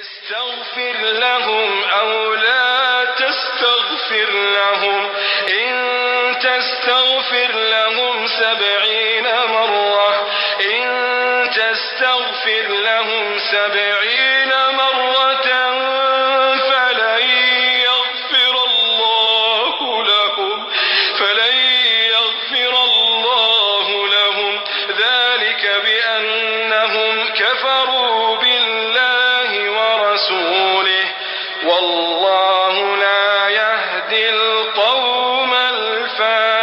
استغفر لهم أو لا تستغفر لهم إن تستغفر لهم 70 مرة إن تستغفر لهم 70 مرة فلن يغفر الله لهم ذلك بأنهم كفروا بالله ورسوله والله لا يهدي القوم الفاسقين.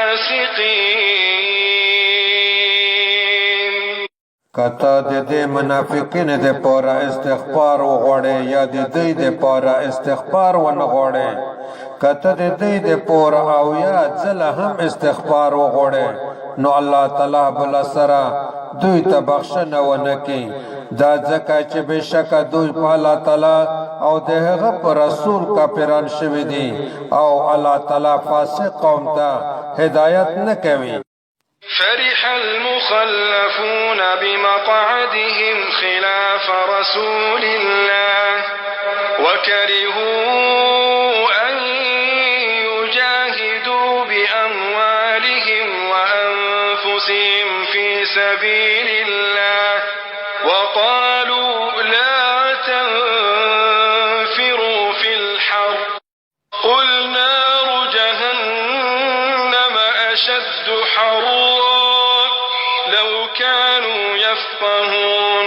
کته د دې منافقین د پورا استغفار وغوړي یا د دې د پورا استغفار ونغوړي کته د دې د پورا او یا ځل هم استغفار وغوړي نو الله تعالی بل سره دوی ته بخښنه ونکي دا ځکه چې بشک دوی په الله تعالی او د هغه پر رسول کافران شوي دي او الله تعالی فاسق قوم ته هدایت نه کوي. فرح المخلفون بمقعدهم خلاف رسول الله وكرهوا أن يجاهدوا بأموالهم وأنفسهم في سبيل الله وقالوا لا تنفروا في الحر قل نار جهنم أشد حرا لو كانوا يفقهون.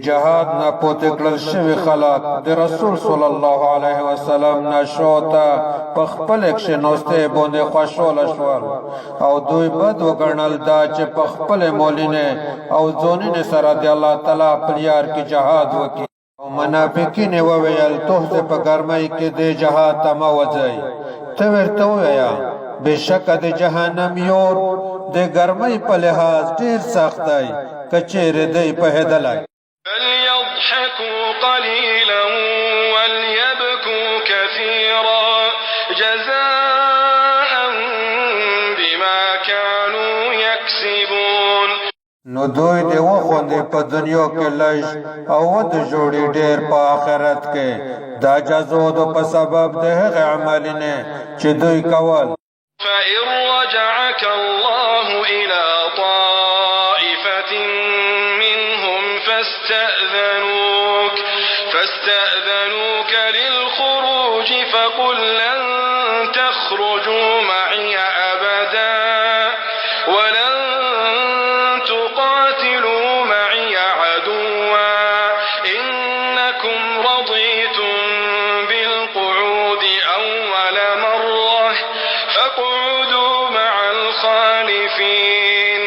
جهاد نه پوت کړل شوی خلک د رسول صلی الله علیه وسلم نشوتا په خپل کې نوسته باندې خوشاله شول او دوی بد وګڼل دا چې په خپل مولینه او ځونینه سره د الله تعالی په لار کې جهاد وکړي او منافقین وویل ته په ګرمۍ کې د جهاد تم وځي ته ورته ویا بشک د جهنم یور د ګرمۍ په لحاظ ډیر سخت دی کچېره دی په هدلای. فليضحكوا قليلا وليبكوا كثيرا جزاء بما كانوا يكسبون. نو دوی دی وخوندې په دنیا کې لږ او د جوړې ډېر په آخرت کې دا جزا د په سبب د هغه عملونه چې دوی کول. فإن رجعك الله إلى طائفة منهم فاستأذنوك للخروج فقل لن تخرجوا معي أبدا ولن تقاتلوا معي عدوا إنكم رضيتم بالقعود أول مرة فاقعدوا مع الخالفين.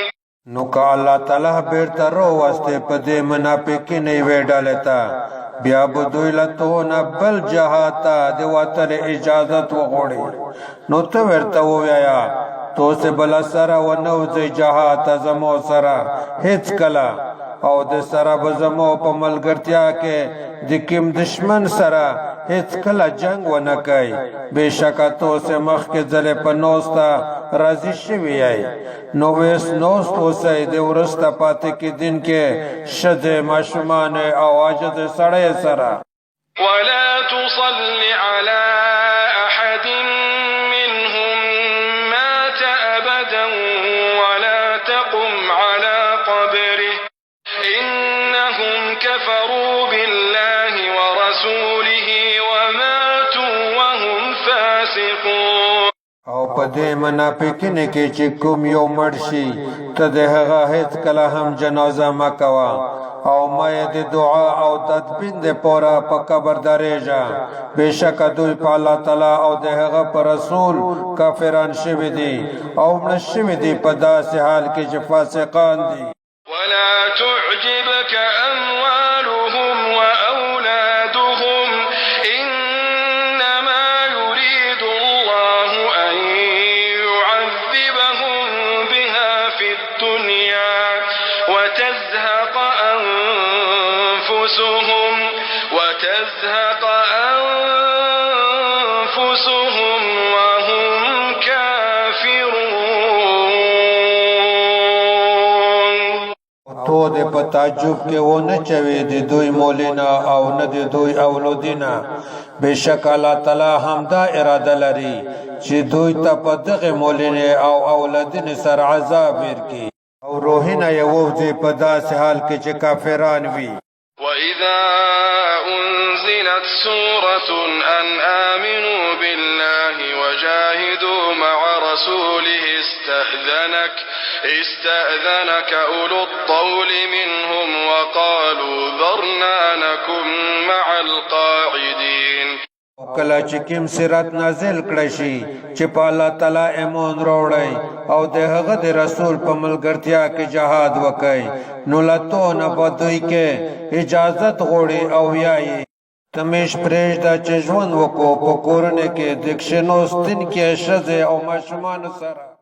نو که الله تعالی بیرته راوستی په دې منافقین یوې ډلې ته بیا به دوی له تونه بل جهاد ته د وتلو اجازت وغواړي نو ته ورته ووایه توسې بله سره ونه وځئ جهاد ته زمو سره هېڅ کله او د سره به زمو په ملګرتیا کې د کوم دشمن سره هېڅ کله جنگ ونه کوي بېشکه توسې مخکې ځلې په نوسته راضي شوي یئ نو ویس نوست اوسئ د وروسته پاتې کېدونکې ښځې ماشومانې او عاجزې سړی سره. ولا تصل على أحد منهم مات أبدا ولا تقم على قبره إنهم كفروا بالله ورسوله وماتوا وهم فاسقون. او په دې منافقین کې چې کوم یو مړ شي ته د هغه هیڅ کله هم جنازه مه کوه او ما یې د دعا او تدبین د پوره په قبر درېږه بېشکه دوی په الله تعالی او د هغه په رسول کافران شوي دي او مړه شوي دي په داسې حال کې چې فاسقان دي. ولا تعجبك أموالهم وأولادهم إنما يريد الله أن يعذبهم بها في الدنيا وتزهق أنفسهم وهم كافرون. تو دې په تعجب کې و نه چوي د دوی مولینا او نه د دوی اولادینا بشک الله تعالی همدا اراده لري چې دوی ته په دغه مولینه او اولادین سر عذاب ورکړي او روحنا یو دې په داسې حال کې چې کافران وي وإذا أنزلت سورة أن آمنوا بالله وجاهدوا مع رسوله استأذنك أولو الطول منهم وقالوا ذرنا نكن مع القاعدين کله چې کوم صراط نازل کړی شي چې په الله تعالی ایمان وروړي او د هغه د رسول په ملګرتیا کې جهاد وکړي نو لته نه بدوي کې اجازت غوړي او یایي تمیش پرېږده چې ژوند وکړو په کورنۍ کې د کښېناستونکي ښځې او ماشومانو سره